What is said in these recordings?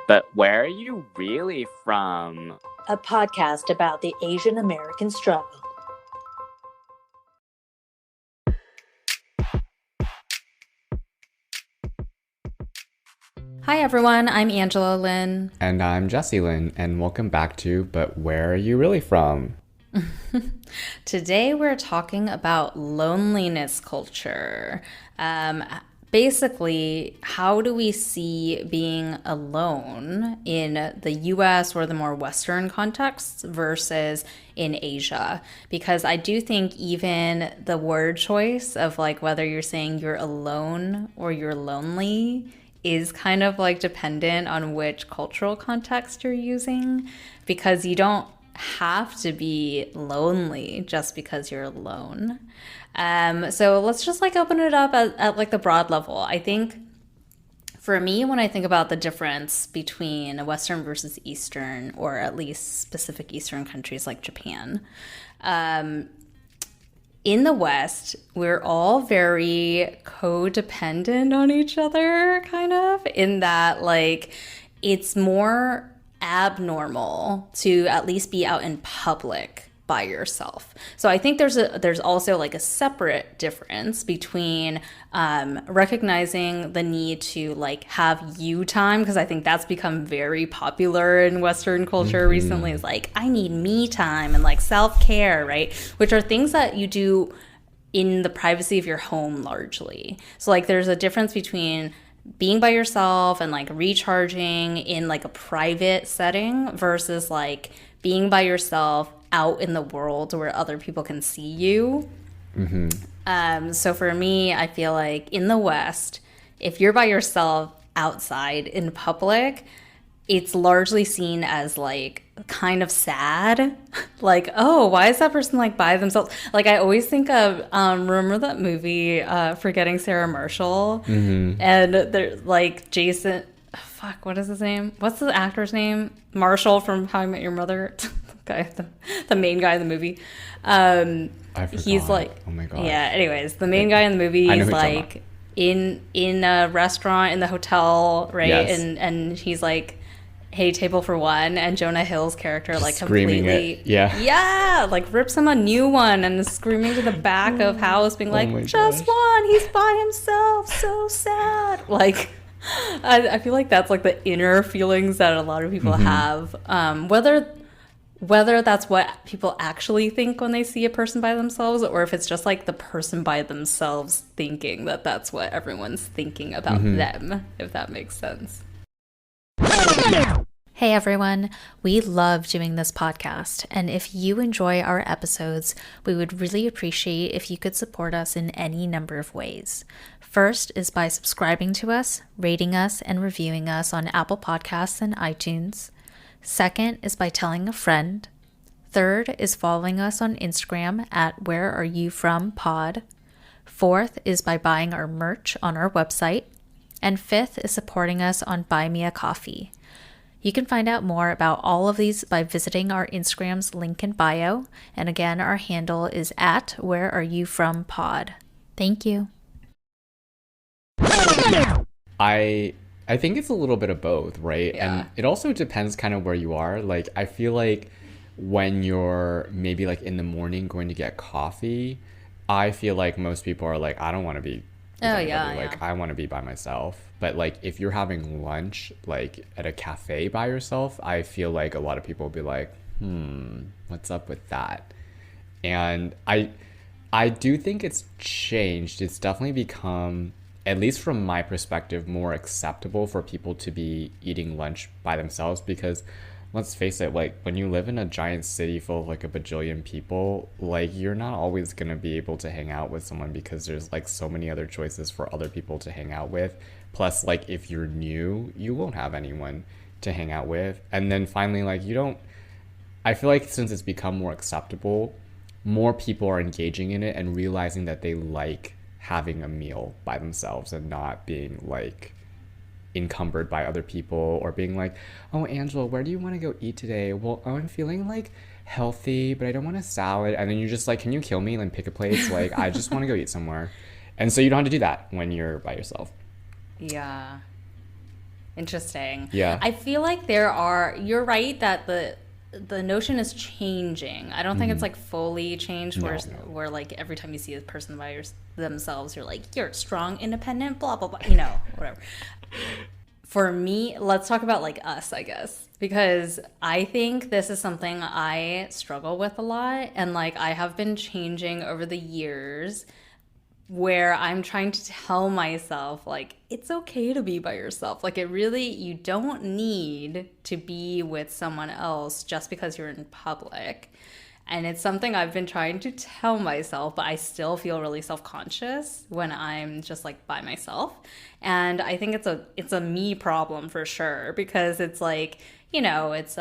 But where are you really from? A podcast about the Asian American struggle. Hi everyone, I'm Angela Lynn. And I'm Jesse Lynn, and welcome back to But Where Are You Really From? Today we're talking about loneliness culture. Basically, how do we see being alone in the US or the more Western contexts versus in Asia? Because I do think even the word choice of like whether you're saying you're alone or you're lonely is kind of like dependent on which cultural context you're using, because you don't have to be lonely just because you're alone. So let's just like open it up at like the broad level. I think for me, when I think about the difference between Western versus Eastern, or at least specific Eastern countries like Japan, in the West, we're all very codependent on each other, kind of, in that like it's more abnormal to at least be out in public by yourself. So I think there's also like a separate difference between recognizing the need to like have you time, because I think that's become very popular in Western culture recently. Is like, I need me time and like self-care, right? Which are things that you do in the privacy of your home largely. So like there's a difference between being by yourself and like recharging in like a private setting versus like being by yourself out in the world where other people can see you. So for me, I feel like in the West, if you're by yourself outside in public, it's largely seen as like kind of sad. Like, oh, why is that person like by themselves? Like, I always think of remember that movie Forgetting Sarah Marshall? And they're like Jason, fuck, what is his name? What's the actor's name? Marshall from How I Met Your Mother. The main guy in the movie. I forgot. He's like, oh my god. Yeah, anyways, the main guy in the movie is like in a restaurant in the hotel, right? Yes. And he's like, hey, table for one, and Jonah Hill's character Just like screaming completely it. Yeah, like rips him a new one and is screaming to the back of house being like, just gosh. one, he's by himself, so sad. Like I feel like that's like the inner feelings that a lot of people have, whether that's what people actually think when they see a person by themselves, or if it's just like the person by themselves thinking that that's what everyone's thinking about them, if that makes sense. Hey everyone, we love doing this podcast, and if you enjoy our episodes, we would really appreciate if you could support us in any number of ways. First is by subscribing to us, rating us, and reviewing us on Apple Podcasts and iTunes. Second is by telling a friend. Third is following us on Instagram at whereareyoufrompod. Fourth is by buying our merch on our website. And fifth is supporting us on Buy Me a Coffee. You can find out more about all of these by visiting our Instagram's link in bio. And again, our handle is at whereareyoufrompod. Thank you. I think it's a little bit of both, right? Yeah. And it also depends kind of where you are. Like, I feel like when you're maybe like in the morning going to get coffee, I feel like most people are like, I don't want to be with anybody. Like, I want to be by myself. But like if you're having lunch like at a cafe by yourself, I feel like a lot of people will be like, what's up with that? And I do think it's changed. It's definitely become, at least from my perspective, more acceptable for people to be eating lunch by themselves, because let's face it, like when you live in a giant city full of like a bajillion people, like you're not always going to be able to hang out with someone because there's like so many other choices for other people to hang out with. Plus, like if you're new, you won't have anyone to hang out with. And then finally, like I feel like since it's become more acceptable, more people are engaging in it and realizing that they like having a meal by themselves and not being like encumbered by other people, or being like, oh, Angela, where do you want to go eat today? Well, oh, I'm feeling like healthy, but I don't want a salad. And then you're just like, can you kill me and pick a place? Like, I just want to go eat somewhere. And so you don't have to do that when you're by yourself. Yeah. Interesting. Yeah. I feel like you're right that the notion is changing. I don't think it's like fully changed where like every time you see a person by themselves, you're like, you're strong, independent, blah, blah, blah, whatever. For me, let's talk about like us, I guess, because I think this is something I struggle with a lot. And like I have been changing over the years where I'm trying to tell myself, like, it's okay to be by yourself. Like, you don't need to be with someone else just because you're in public. And it's something I've been trying to tell myself, but I still feel really self-conscious when I'm just like by myself. And I think it's a me problem for sure, because it's like, it's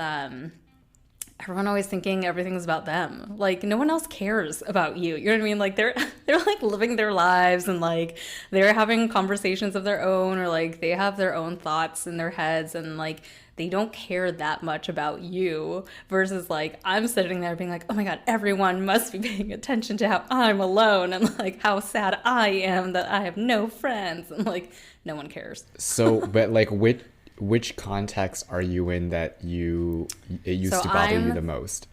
everyone always thinking everything's about them. Like no one else cares about you. You know what I mean? Like they're like living their lives and like they're having conversations of their own, or like they have their own thoughts in their heads, and like they don't care that much about you, versus like I'm sitting there being like, oh my God, everyone must be paying attention to how I'm alone and like how sad I am that I have no friends, and like no one cares. So, but like which context are you in that it used to bother you the most?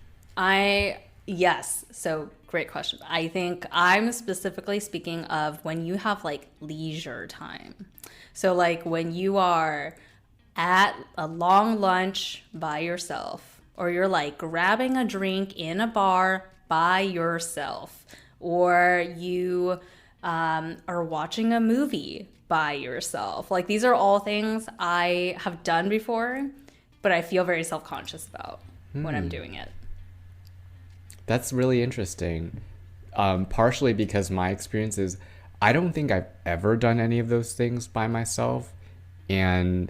Yes. So great question. I think I'm specifically speaking of when you have like leisure time. So like when you are at a long lunch by yourself, or you're like grabbing a drink in a bar by yourself, or you are watching a movie by yourself. Like these are all things I have done before, but I feel very self-conscious about when I'm doing it. That's really interesting. Partially because my experience is I don't think I've ever done any of those things by myself. And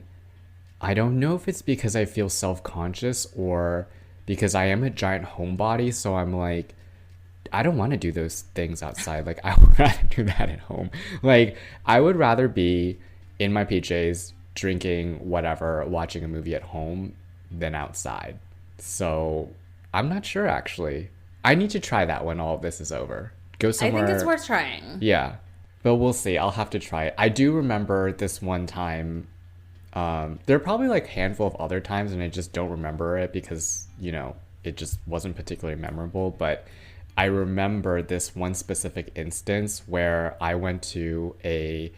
I don't know if it's because I feel self-conscious or because I am a giant homebody. So I'm like, I don't want to do those things outside. Like I would rather do that at home. Like I would rather be in my PJs, drinking whatever, watching a movie at home than outside. So I'm not sure actually. I need to try that when all of this is over. Go somewhere. I think it's worth trying. Yeah. But we'll see. I'll have to try it. I do remember this one time. There are probably like a handful of other times and I just don't remember it because, it just wasn't particularly memorable. But I remember this one specific instance where I went to a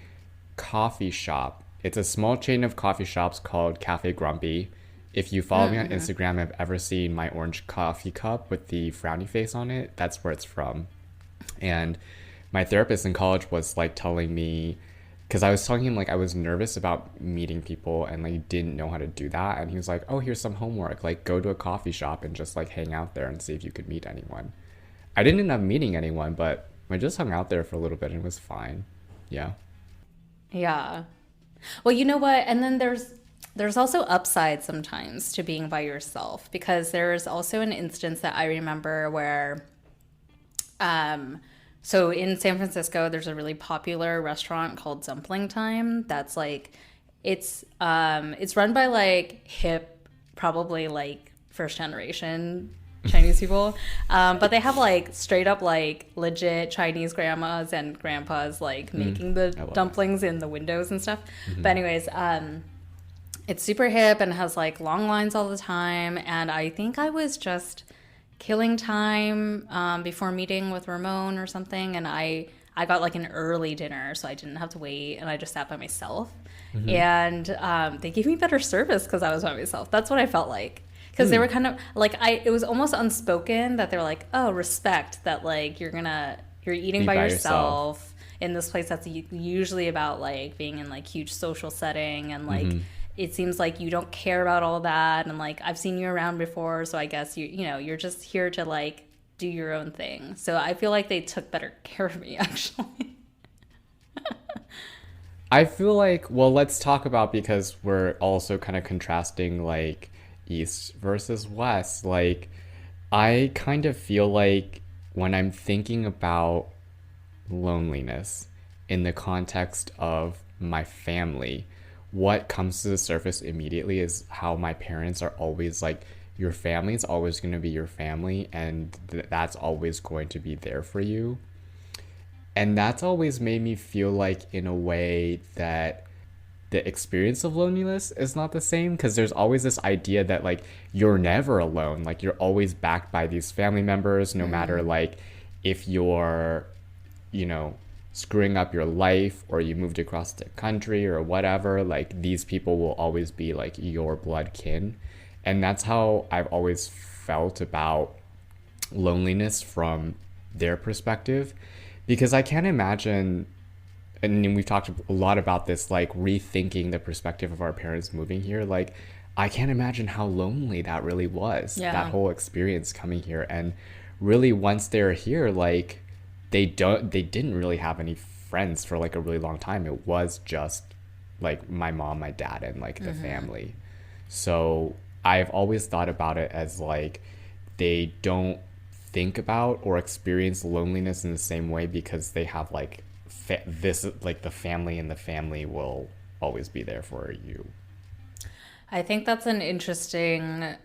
coffee shop. It's a small chain of coffee shops called Cafe Grumpy. If you follow me on Instagram and have ever seen my orange coffee cup with the frowny face on it, that's where it's from. And my therapist in college was like telling me, because I was telling him like I was nervous about meeting people and like didn't know how to do that. And he was like, oh, here's some homework. Like go to a coffee shop and just like hang out there and see if you could meet anyone. I didn't end up meeting anyone, but I just hung out there for a little bit and it was fine. Yeah. Yeah. Well, you know what? And then there's also upside sometimes to being by yourself, because there's also an instance that I remember where, so in San Francisco, there's a really popular restaurant called Dumpling Time. That's like, it's run by like hip, probably like first generation Chinese people, but they have like straight up like legit Chinese grandmas and grandpas like making the dumplings in the windows and stuff. But anyways, it's super hip and has like long lines all the time. And I think I was just killing time before meeting with Ramon or something, and I got like an early dinner, so I didn't have to wait, and I just sat by myself. And they gave me better service because I was by myself. That's what I felt like. Because they were kind of like, it was almost unspoken that they're like, oh, respect that like you're eating by yourself in this place that's usually about like being in like huge social setting, and like it seems like you don't care about all that, and like I've seen you around before, so I guess you're just here to like do your own thing. So I feel like they took better care of me actually. I feel like, well, let's talk about, because we're also kind of contrasting like East versus West. Like I kind of feel like when I'm thinking about loneliness in the context of my family, what comes to the surface immediately is how my parents are always like, your family is always going to be your family, and that's always going to be there for you. And that's always made me feel like, in a way, that the experience of loneliness is not the same, because there's always this idea that like you're never alone, like you're always backed by these family members, no matter like if you're, you know, screwing up your life or you moved across the country or whatever, like these people will always be like your blood kin. And that's how I've always felt about loneliness from their perspective, because I can't imagine, and we've talked a lot about this, like rethinking the perspective of our parents moving here. Like, I can't imagine how lonely that really was, that whole experience coming here. And really, once they're here, like they didn't really have any friends for like a really long time. It was just like my mom, my dad, and like the family. So I've always thought about it as like they don't think about or experience loneliness in the same way, because they have like this, like the family, and the family will always be there for you. I think that's an interesting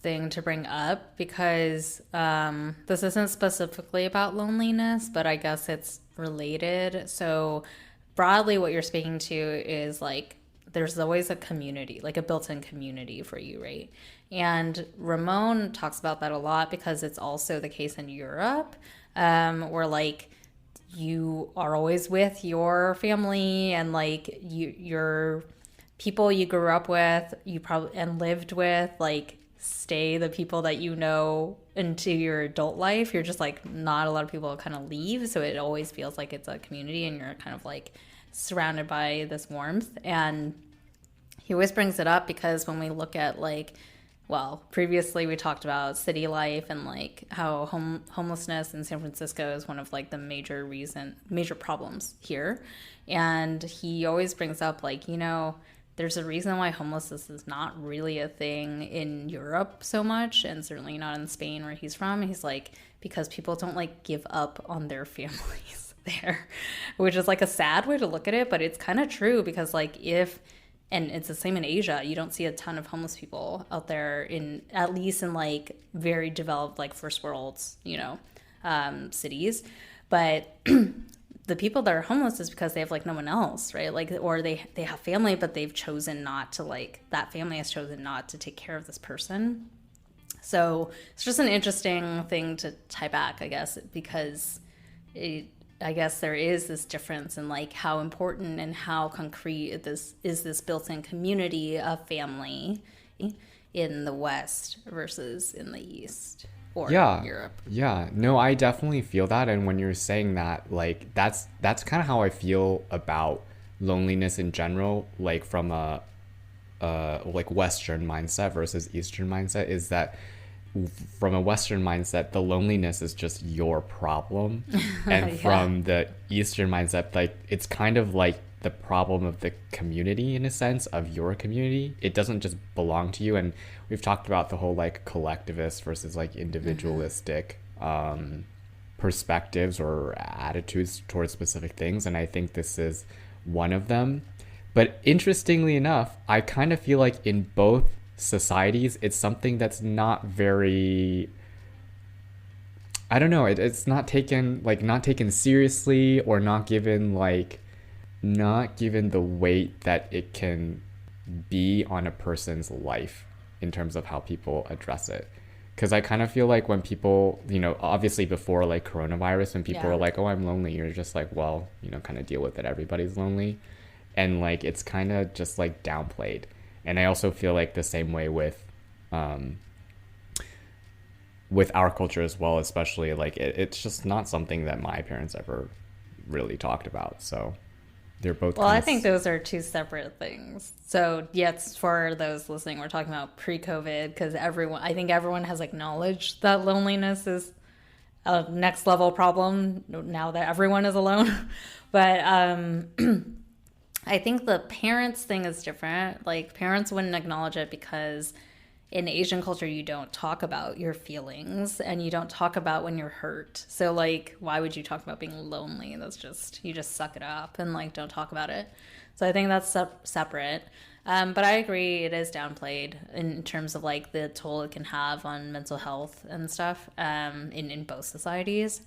thing to bring up, because this isn't specifically about loneliness, but I guess it's related. So broadly, what you're speaking to is like there's always a community, like a built-in community for you, right? And Ramon talks about that a lot, because it's also the case in Europe, where like you are always with your family, and like your people you grew up with, you probably and lived with, like stay the people that you know into your adult life. You're just like, not a lot of people kind of leave, so it always feels like it's a community, and you're kind of like surrounded by this warmth. And he always brings it up because when we look at like, well, previously we talked about city life and like how homelessness in San Francisco is one of like the major problems here. And he always brings up like, you know, there's a reason why homelessness is not really a thing in Europe so much, and certainly not in Spain where he's from. He's like, because people don't like give up on their families there, which is like a sad way to look at it, but it's kind of true, because like and it's the same in Asia, you don't see a ton of homeless people out there, in at least in like very developed like first worlds, you know, cities. But the people that are homeless is because they have like no one else, right? Like, or they have family, but they've chosen not to, like, that family has chosen not to take care of this person. So it's just an interesting thing to tie back, I guess, because I guess there is this difference in like how important and how concrete this built-in community of family in the West versus in the East or Europe. Yeah, no, I definitely feel that. And when you're saying that, like that's kind of how I feel about loneliness in general, like from a like Western mindset versus Eastern mindset, is that from a Western mindset, the loneliness is just your problem. And from the Eastern mindset, like it's kind of like the problem of the community, in a sense, of your community. It doesn't just belong to you. And we've talked about the whole like collectivist versus like individualistic perspectives or attitudes towards specific things. And I think this is one of them. But interestingly enough, I kind of feel like in both societies, it's something that's not very, I don't know, it's not taken seriously, or not given the weight that it can be on a person's life in terms of how people address it. Because I kind of feel like when people, you know, obviously before like coronavirus, when people are like, oh, I'm lonely, you're just like, well, you know, kind of deal with it, everybody's lonely. And like it's kind of just like downplayed. And I also feel like the same way with our culture as well, especially like it's just not something that my parents ever really talked about. So they're both. Well, I think those are two separate things. So yes, for those listening, we're talking about pre-COVID, because I think everyone has acknowledged that loneliness is a next level problem now that everyone is alone. But I think the parents thing is different. Like, parents wouldn't acknowledge it because in Asian culture, you don't talk about your feelings and you don't talk about when you're hurt. So, like, why would you talk about being lonely? That's just, you just suck it up and, like, don't talk about it. So I think that's separate. But I agree, it is downplayed in terms of, like, the toll it can have on mental health and stuff in both societies.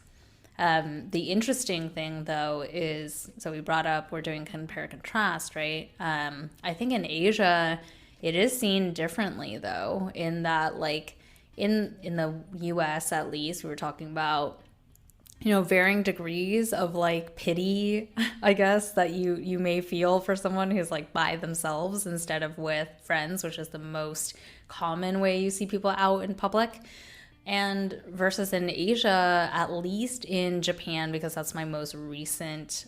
The interesting thing, though, is, so we brought up we're doing compare contrast, right? I think in Asia, it is seen differently, though, in that, like, in the US at least, we were talking about, you know, varying degrees of like pity, I guess, that you may feel for someone who's like by themselves instead of with friends, which is the most common way you see people out in public. And versus in Asia, at least in Japan, because that's my most recent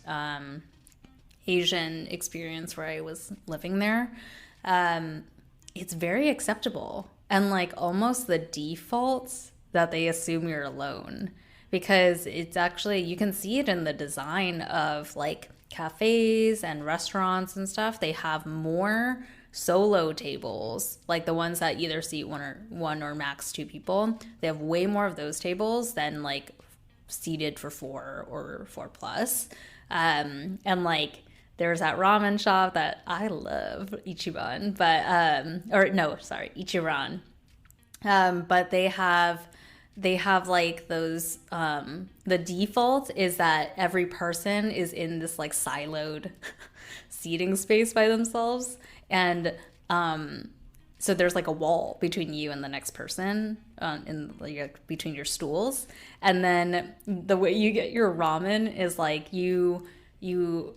Asian experience where I was living there, it's very acceptable and like almost the default that they assume you're alone, because it's actually, you can see it in the design of like cafes and restaurants and stuff. They have more solo tables, like the ones that either seat one or max two people. They have way more of those tables than like seated for four or four plus. And like there's that ramen shop that I love, Ichiban, Ichiran. But they have like those, the default is that every person is in this like siloed seating space by themselves. And so there's like a wall between you and the next person between your stools. And then the way you get your ramen is like you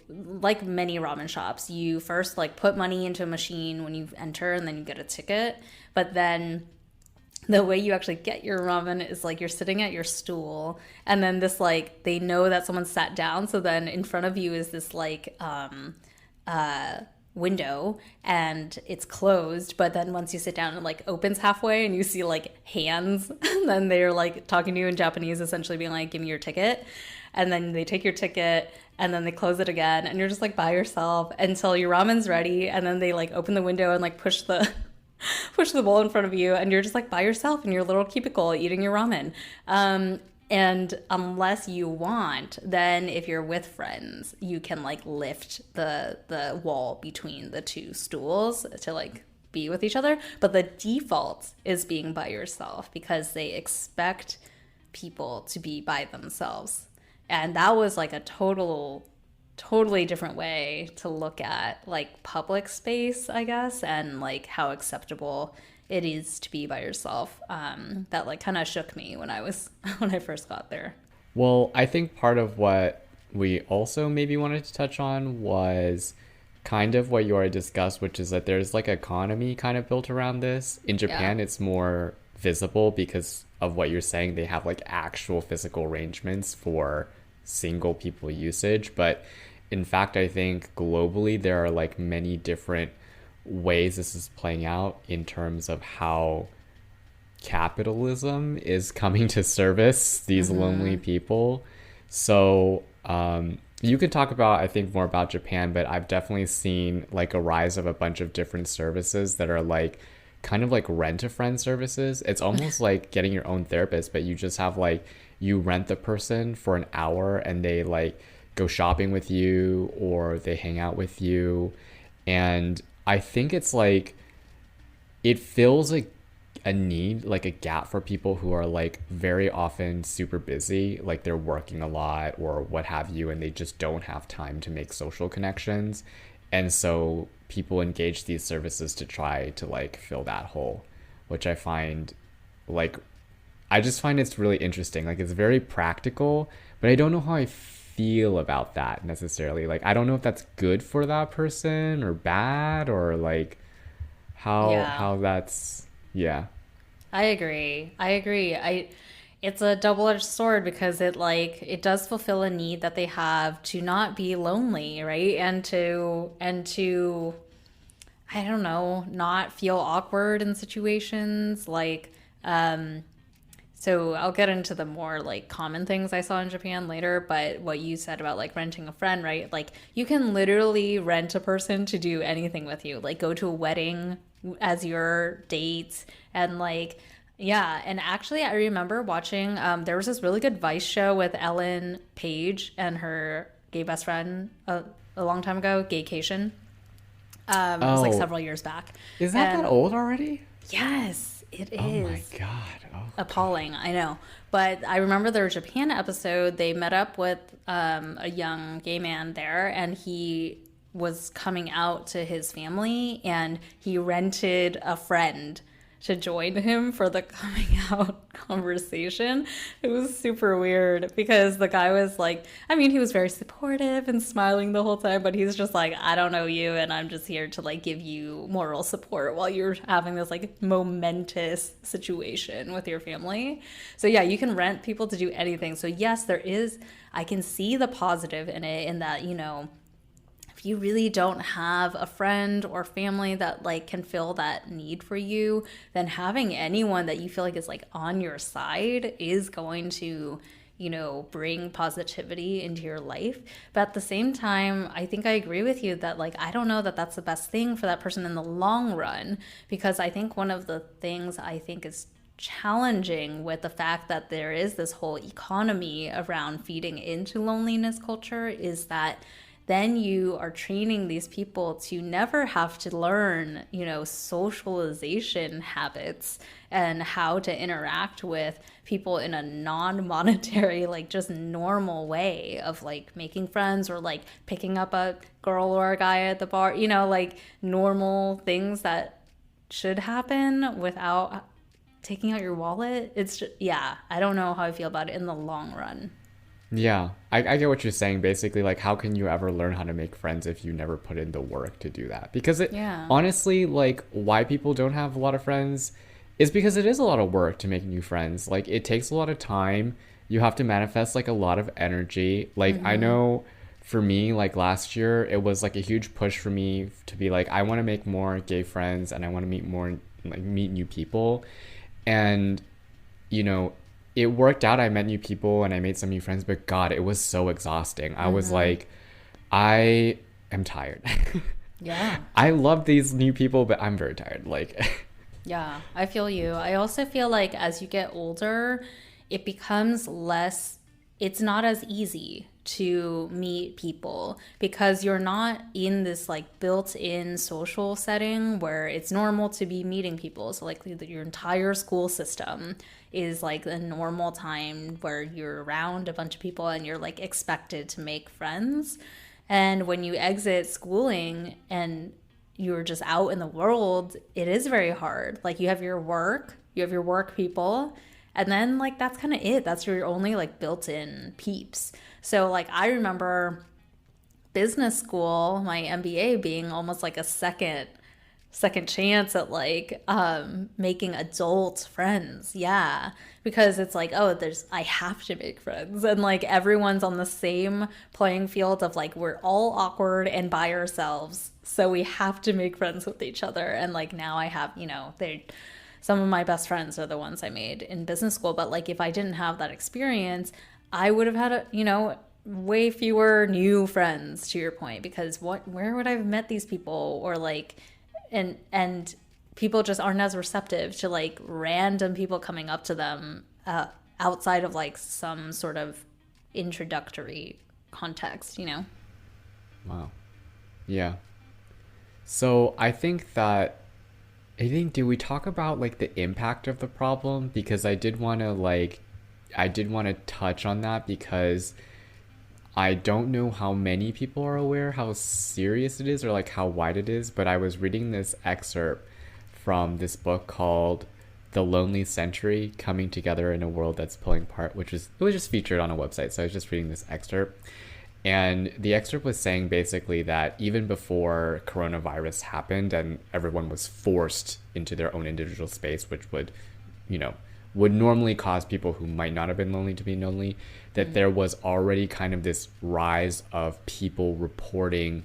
like many ramen shops, you first like put money into a machine when you enter and then you get a ticket. But then the way you actually get your ramen is like you're sitting at your stool, and then this like they know that someone sat down, so then in front of you is this like window and it's closed, but then once you sit down it like opens halfway and you see like hands and then they're like talking to you in Japanese, essentially being like, give me your ticket. And then they take your ticket and then they close it again and you're just like by yourself until your ramen's ready, and then they like open the window and like push the bowl in front of you, and you're just like by yourself in your little cubicle eating your ramen. And unless you want, then if you're with friends, you can like lift the wall between the two stools to like be with each other. But the default is being by yourself because they expect people to be by themselves. And that was like a totally different way to look at like public space, I guess, and like how acceptable it is to be by yourself. That like kind of shook me when I first got there. Well, I think part of what we also maybe wanted to touch on was kind of what you already discussed, which is that there's like economy kind of built around this. In Japan, It's more visible because of what you're saying. They have like actual physical arrangements for single people usage. But in fact, I think globally there are like many different ways this is playing out in terms of how capitalism is coming to service these lonely people. So you could talk about, I think, more about Japan, but I've definitely seen like a rise of a bunch of different services that are like kind of like Rentafriend services. It's almost like getting your own therapist, but you just have like, you rent the person for an hour and they like go shopping with you or they hang out with you. And I think it's like, it fills a need, like a gap for people who are like very often super busy, like they're working a lot or what have you, and they just don't have time to make social connections. And so people engage these services to try to like fill that hole, which I find like, I just find it's really interesting. Like it's very practical, but I don't know how I feel about that necessarily. Like I don't know if that's good for that person or bad, or like how that's I agree. It's a double-edged sword because it does fulfill a need that they have to not be lonely, right? And to I don't know, not feel awkward in situations like so I'll get into the more like common things I saw in Japan later, but what you said about like renting a friend, right? Like you can literally rent a person to do anything with you, like go to a wedding as your date, and like, yeah. And actually I remember watching, there was this really good Vice show with Ellen Page and her gay best friend a long time ago, Gaycation. It was like several years back. Is that old already? Yes. It is. Oh my God. Oh, appalling. I know. But I remember their Japan episode, they met up with a young gay man there, and he was coming out to his family, and he rented a friend to join him for the coming out conversation. It was super weird because the guy was like, I mean, he was very supportive and smiling the whole time, but he's just like, I don't know you, and I'm just here to like give you moral support while you're having this like momentous situation with your family. So yeah, you can rent people to do anything. So yes, there is, I can see the positive in it, in that, you know, if you really don't have a friend or family that like can fill that need for you, then having anyone that you feel like is like on your side is going to, you know, bring positivity into your life. But at the same time, I think I agree with you that like, I don't know that that's the best thing for that person in the long run, because I think one of the things I think is challenging with the fact that there is this whole economy around feeding into loneliness culture is that then you are training these people to never have to learn, you know, socialization habits and how to interact with people in a non-monetary, like just normal way of like making friends or like picking up a girl or a guy at the bar, you know, like normal things that should happen without taking out your wallet. It's just, yeah, I don't know how I feel about it in the long run. yeah. I get what you're saying. Basically, like, how can you ever learn how to make friends if you never put in the work to do that? Because it, Yeah. honestly, like, why people don't have a lot of friends is because it is a lot of work to make new friends. Like, it takes a lot of time. You have to manifest, like, a lot of energy. Like, I know for me, like, last year, it was, like, a huge push for me to be like, I want to make more gay friends and I want to meet more, like, meet new people. And, you know, it worked out. I met new people and I made some new friends, but God, it was so exhausting. I was like, I am tired. Yeah. I love these new people, but I'm very tired. Like, Yeah, I feel you. I also feel like as you get older, it becomes less, it's not as easy to meet people because you're not in this like built-in social setting where it's normal to be meeting people. So like your entire school system is like a normal time where you're around a bunch of people and you're like expected to make friends. And when you exit schooling and you're just out in the world, it is very hard. Like you have your work people, and then like that's kind of it. That's your only like built-in peeps. So like I remember business school, my MBA being almost like a second chance at like making adult friends. Yeah, because it's like, oh, I have to make friends, and like everyone's on the same playing field of like we're all awkward and by ourselves, so we have to make friends with each other. And like now I have, you know, they some of my best friends are the ones I made in business school, but like if I didn't have that experience, I would have had a, you know, way fewer new friends, to your point, because where would I have met these people? Or like and people just aren't as receptive to like random people coming up to them outside of like some sort of introductory context, you know? wow. Yeah. So I think, do we talk about like the impact of the problem? Because I did want to touch on that, because I don't know how many people are aware how serious it is or like how wide it is, but I was reading this excerpt from this book called The Lonely Century: Coming Together in a World That's Pulling Apart, it was just featured on a website. So I was just reading this excerpt. And the excerpt was saying basically that even before coronavirus happened and everyone was forced into their own individual space, which would, you know, would normally cause people who might not have been lonely to be lonely, that there was already kind of this rise of people reporting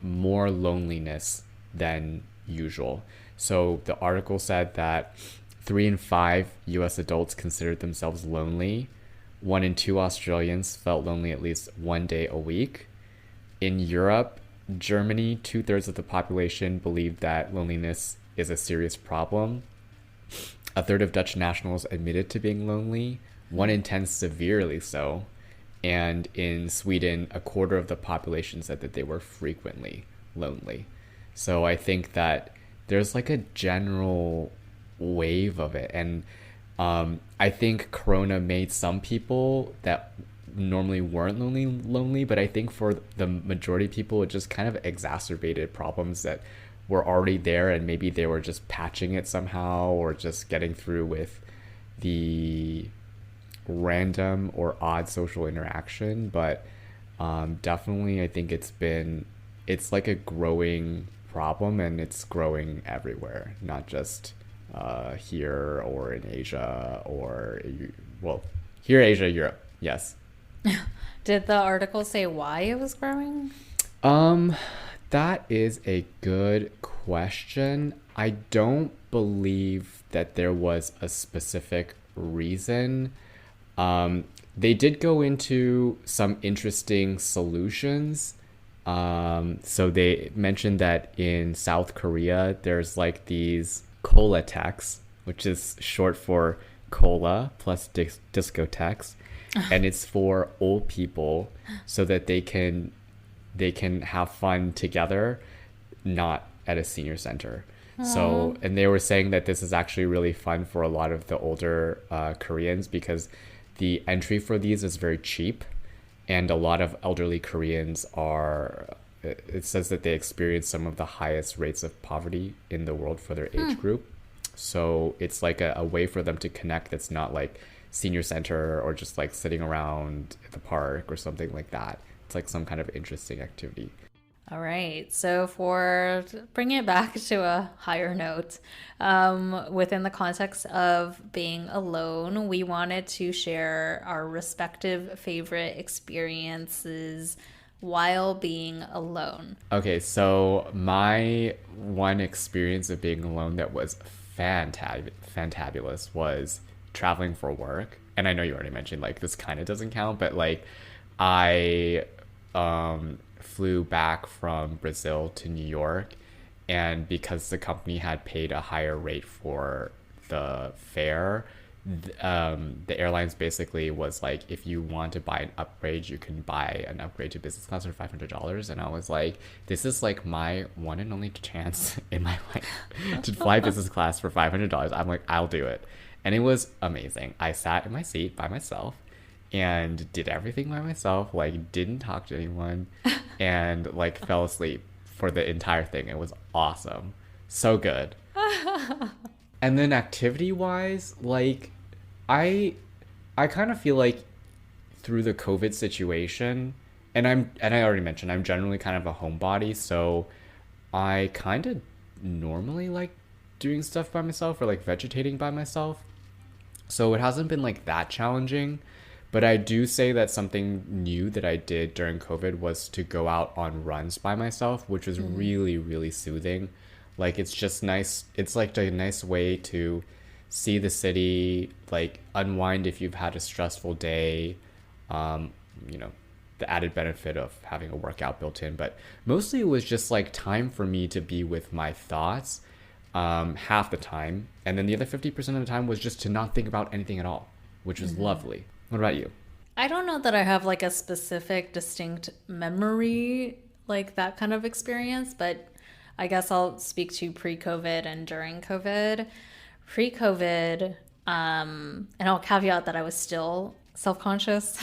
more loneliness than usual. So the article said that 3 in 5 US adults considered themselves lonely. 1 in 2 Australians felt lonely at least one day a week. In Europe, Germany, 2/3 of the population believed that loneliness is a serious problem. 1/3 of Dutch nationals admitted to being lonely, 1 in 10 severely so. And in Sweden, 1/4 of the population said that they were frequently lonely. So I think that there's like a general wave of it. And I think Corona made some people that normally weren't lonely, but I think for the majority of people, it just kind of exacerbated problems that were already there, and maybe they were just patching it somehow or just getting through with the random or odd social interaction. But definitely, I think it's like a growing problem, and it's growing everywhere, not just here or in Asia or, well, here, Asia, Europe. Yes. Did the article say why it was growing? That is a good question. I don't believe that there was a specific reason. They did go into some interesting solutions. So they mentioned that in South Korea, there's like these cola techs, which is short for cola plus discotheques. And it's for old people so that they can have fun together, not at a senior center. So, and they were saying that this is actually really fun for a lot of the older Koreans, because the entry for these is very cheap, and a lot of elderly Koreans it says that they experience some of the highest rates of poverty in the world for their age group. So it's like a way for them to connect that's not like senior center or just like sitting around at the park or something like that. It's like some kind of interesting activity. All right. So for bringing it back to a higher note, within the context of being alone, we wanted to share our respective favorite experiences while being alone. Okay, so my one experience of being alone that was fantabulous was traveling for work. And I know you already mentioned like this kind of doesn't count, but like I flew back from Brazil to New York, and because the company had paid a higher rate for the fare, the airlines basically was like, if you want to buy an upgrade, you can buy an upgrade to business class for $500. And I was like, this is like my one and only chance in my life to fly business class for $500. I'm like, I'll do it. And it was amazing. I sat in my seat by myself and did everything by myself, like didn't talk to anyone, and like fell asleep for the entire thing. It was awesome. So good. And then activity wise, like I kind of feel like through the COVID situation, and I already mentioned I'm generally kind of a homebody, so I kind of normally like doing stuff by myself or like vegetating by myself. So it hasn't been like that challenging. But I do say that something new that I did during COVID was to go out on runs by myself, which was really, really soothing. Like, it's just nice. It's like a nice way to see the city, like unwind if you've had a stressful day. The added benefit of having a workout built in. But mostly it was just like time for me to be with my thoughts half the time. And then the other 50% of the time was just to not think about anything at all, which was lovely. What about you? I don't know that I have like a specific distinct memory, like that kind of experience, but I guess I'll speak to pre-COVID and during COVID. Pre-COVID, and I'll caveat that I was still self-conscious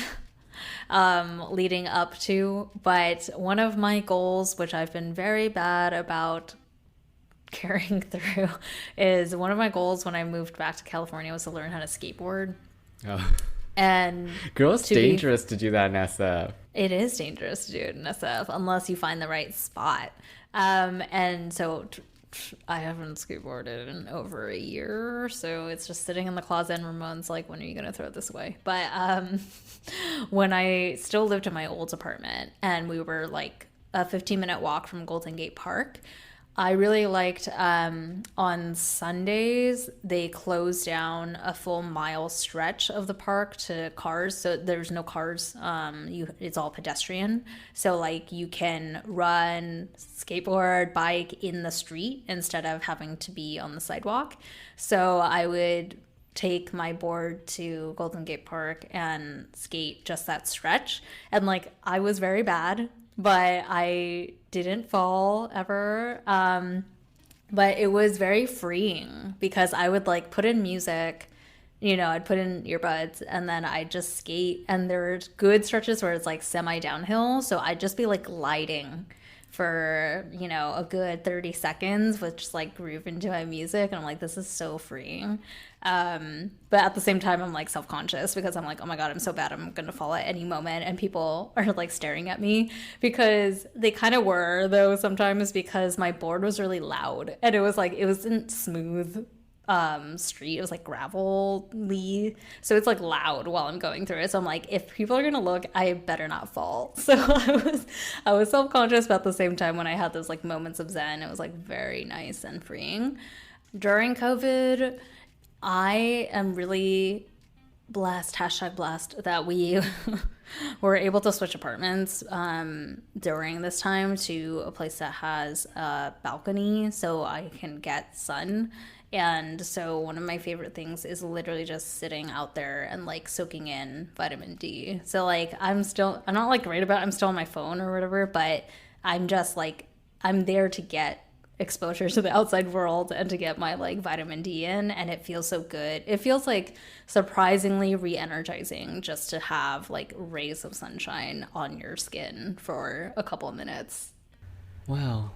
leading up to, but one of my goals, which I've been very bad about carrying through, is one of my goals when I moved back to California was to learn how to skateboard. Oh. And girl, it's dangerous to do that in SF. It is dangerous to do it in SF unless you find the right spot. And so I haven't skateboarded in over a year, so it's just sitting in the closet, and Ramon's like, when are you going to throw this away? But when I still lived in my old apartment and we were like a 15-minute walk from Golden Gate Park, I really liked on Sundays, they closed down a full mile stretch of the park to cars. So there's no cars. It's all pedestrian. So like you can run, skateboard, bike in the street instead of having to be on the sidewalk. So I would take my board to Golden Gate Park and skate just that stretch. And like I was very bad, but I didn't fall ever. But it was very freeing because I would like put in music, I'd put in earbuds and then I'd just skate. And there's good stretches where it's like semi downhill. So I'd just be like gliding for, a good 30 seconds with just like groove into my music. And I'm like, this is so freeing. But at the same time, I'm like self-conscious because I'm like, oh my God, I'm so bad. I'm going to fall at any moment. And people are like staring at me because they kind of were though sometimes because my board was really loud and it was like, it wasn't smooth street. It was like gravelly, so it's like loud while I'm going through it. So I'm like, if people are gonna look, I better not fall. So I was self-conscious, but at the same time when I had those like moments of zen, it was like very nice and freeing. During COVID, I am really blessed, #blessed, that we were able to switch apartments during this time to a place that has a balcony so I can get sun. And so one of my favorite things is literally just sitting out there and like soaking in vitamin D. So like I'm not like great about it. I'm still on my phone or whatever, but I'm just like, I'm there to get exposure to the outside world and to get my like vitamin D in, and it feels so good. It feels like surprisingly re-energizing just to have like rays of sunshine on your skin for a couple of minutes. Well,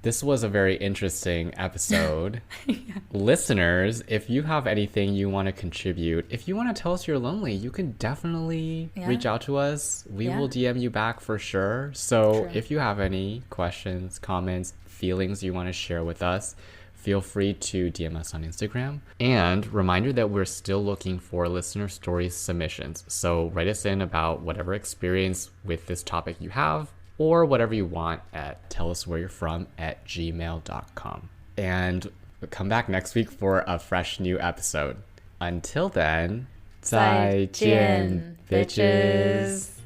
this was a very interesting episode. Yeah. Listeners, if you have anything you want to contribute, if you want to tell us you're lonely, you can definitely reach out to us. We will DM you back for sure. So if you have any questions, comments, feelings you want to share with us, feel free to DM us on Instagram. And reminder that we're still looking for listener stories submissions. So write us in about whatever experience with this topic you have, or whatever you want at telluswhereyou'refrom@gmail.com. And come back next week for a fresh new episode. Until then, 再见, bitches.